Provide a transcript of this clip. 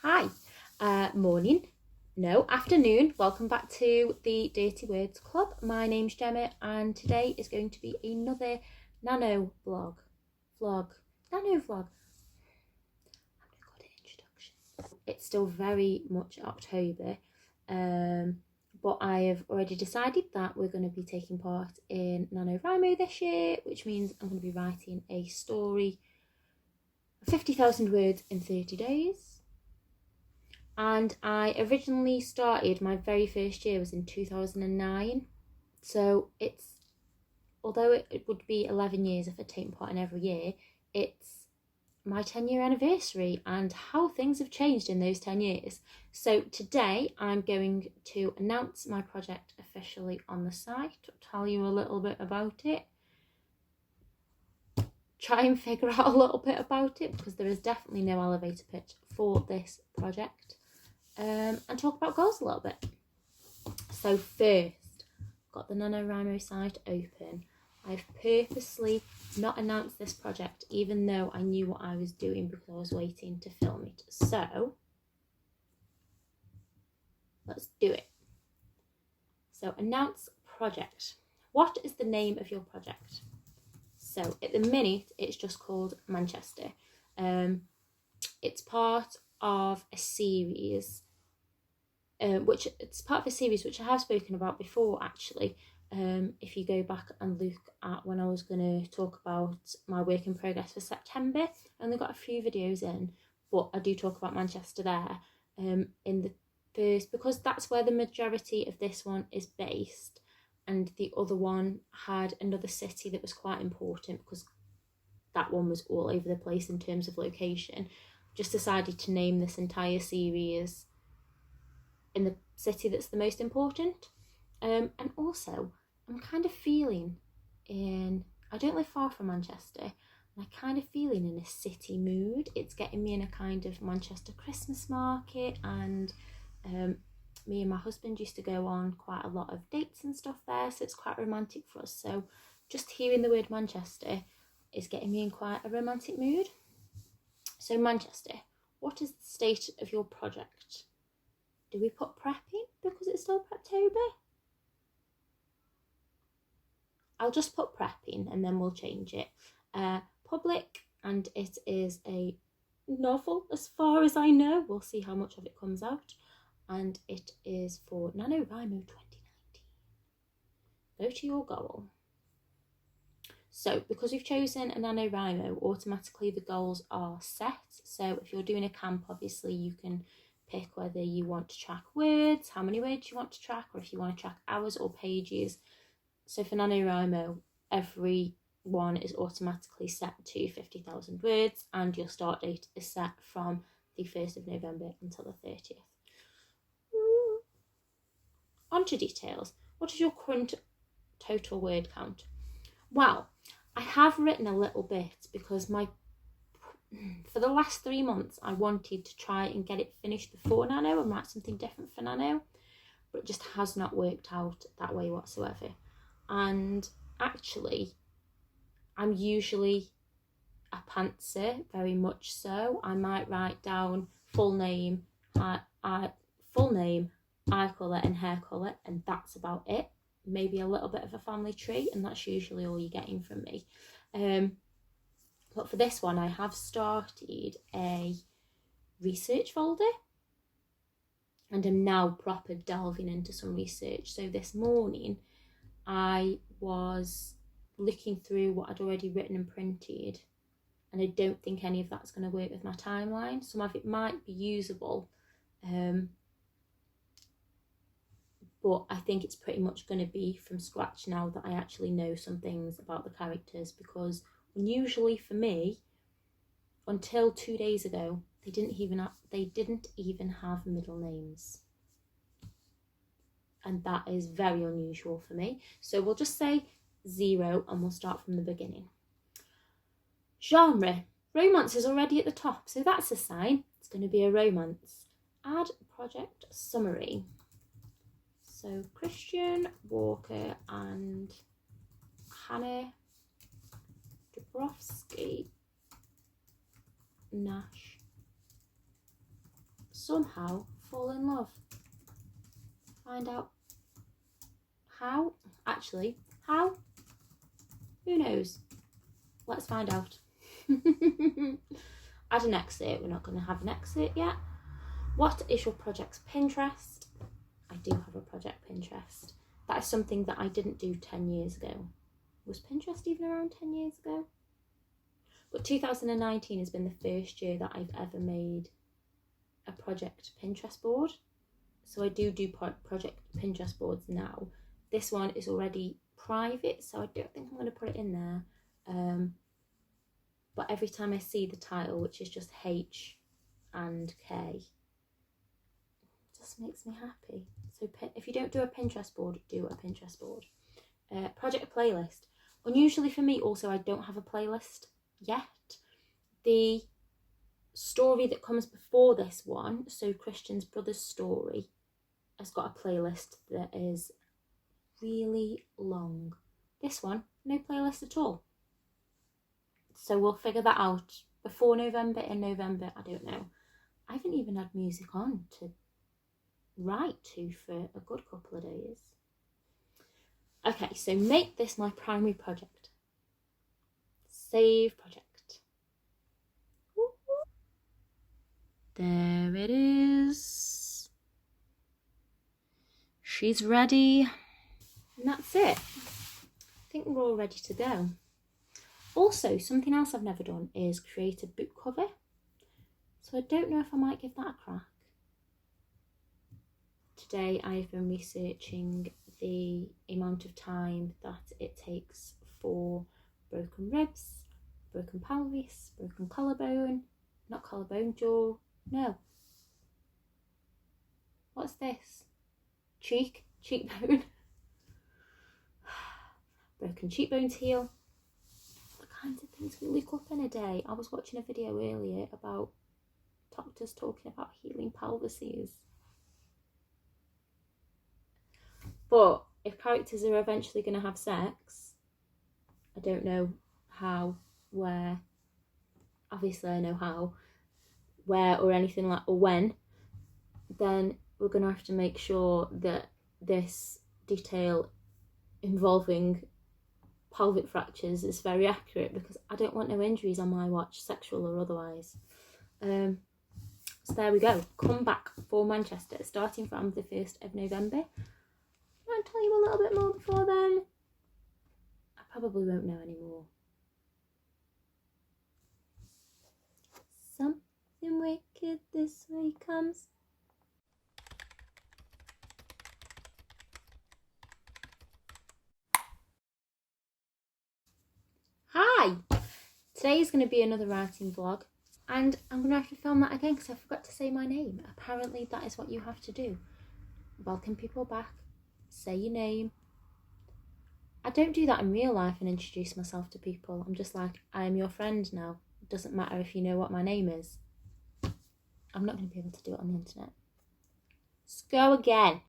Hi, morning, no, afternoon. Welcome back to the Dirty Words Club. My name's Gemma and today is going to be another nano vlog. Nano vlog. I'm going to call it introduction. It's still very much October, but I have already decided that we're going to be taking part in NaNoWriMo this year, which means I'm going to be writing a story of 50,000 words in 30 days. And I originally started, my very first year was in 2009. So although it would be 11 years if I take part in every year, it's my 10-year anniversary and how things have changed in those 10 years. So today I'm going to announce my project officially on the site, tell you a little bit about it, try and figure out a little bit about it because there is definitely no elevator pitch for this project. And talk about goals a little bit. So first, I've got the NaNoWriMo site open. I've purposely not announced this project even though I knew what I was doing because I was waiting to film it. So let's do it. So announce project. What is the name of your project? So at the minute it's just called Manchester. It's part of a series which I have spoken about before actually. If you go back and look at when I was going to talk about my work in progress for September, I only got a few videos in, but I do talk about Manchester there in the first, because that's where the majority of this one is based, and the other one had another city that was quite important because that one was all over the place in terms of location. Just decided to name this entire series in the city that's the most important. And also I'm kind of feeling I don't live far from Manchester, and I'm kind of feeling in a city mood. It's getting me in a kind of Manchester Christmas market, and me and my husband used to go on quite a lot of dates and stuff there, so it's quite romantic for us. So just hearing the word Manchester is getting me in quite a romantic mood. So Manchester, what is the state of your project? Do we put prepping because it's still Preptober? I'll just put prepping and then we'll change it. Public, and it is a novel as far as I know. We'll see how much of it comes out. And it is for NaNoWriMo 2019. Go to your goal. So because we've chosen a NaNoWriMo, automatically the goals are set. So if you're doing a camp, obviously you can pick whether you want to track words, how many words you want to track, or if you want to track hours or pages. So for NaNoWriMo, every one is automatically set to 50,000 words, and your start date is set from the 1st of November until the 30th. On to details. What is your current total word count? Well, I have written a little bit because for the last 3 months I wanted to try and get it finished before Nano and write something different for Nano, but it just has not worked out that way whatsoever. And actually I'm usually a pantser, very much so. I might write down full name, eye colour and hair colour, and that's about it. Maybe a little bit of a family tree, and that's usually all you're getting from me. But for this one I have started a research folder and I'm now proper delving into some research. So this morning I was looking through what I'd already written and printed, and I don't think any of that's going to work with my timeline. Some of it might be usable, but I think it's pretty much going to be from scratch now that I actually know some things about the characters, because unusually for me, until 2 days ago, they didn't even have middle names. And that is very unusual for me. So we'll just say 0 and we'll start from the beginning. Genre. Romance is already at the top, so that's a sign. It's going to be a romance. Add project summary. So Christian, Walker and Hannah Dabrowski Nash somehow fall in love. Find out how. Actually, how? Who knows? Let's find out. Add an exit. We're not going to have an exit yet. What is your project's Pinterest? I do have a project Pinterest. That is something that I didn't do 10 years ago. Was Pinterest even around 10 years ago? But 2019 has been the first year that I've ever made a project Pinterest board. So I do project Pinterest boards now. This one is already private, so I don't think I'm going to put it in there. But every time I see the title, which is just H and K, it just makes me happy. So if you don't do a Pinterest board, do a Pinterest board. Project playlist. Unusually for me also, I don't have a playlist yet. The story that comes before this one, so Christian's brother's story, has got a playlist that is really long. This one, no playlist at all. So we'll figure that out before November, in November, I don't know. I haven't even had music on to write to for a good couple of days. Okay, so make this my primary project. Save project. There it is. She's ready. And that's it. I think we're all ready to go. Also, something else I've never done is create a book cover. So I don't know if I might give that a crack. Today I've been researching the amount of time that it takes for broken ribs, broken pelvis, broken collarbone, not collarbone, jaw, no. What's this? Cheekbone. Broken cheekbones heal. The kinds of things we look up in a day. I was watching a video earlier about doctors talking about healing pelvises. But if characters are eventually going to have sex, I don't know how, where. Obviously I know how, where or anything like, or when. Then we're going to have to make sure that this detail involving pelvic fractures is very accurate, because I don't want no injuries on my watch, sexual or otherwise. So there we go. Come back for Manchester, starting from the 1st of November. I'll tell you a little bit more before then. I probably won't know anymore. Something wicked this way comes. Hi! Today is going to be another writing vlog, and I'm going to have to film that again because I forgot to say my name. Apparently that is what you have to do. Welcome people back, say your name. I don't do that in real life and introduce myself to people. I'm just like, I am your friend now. It doesn't matter if you know what my name is. I'm not going to be able to do it on the internet. Let's go again.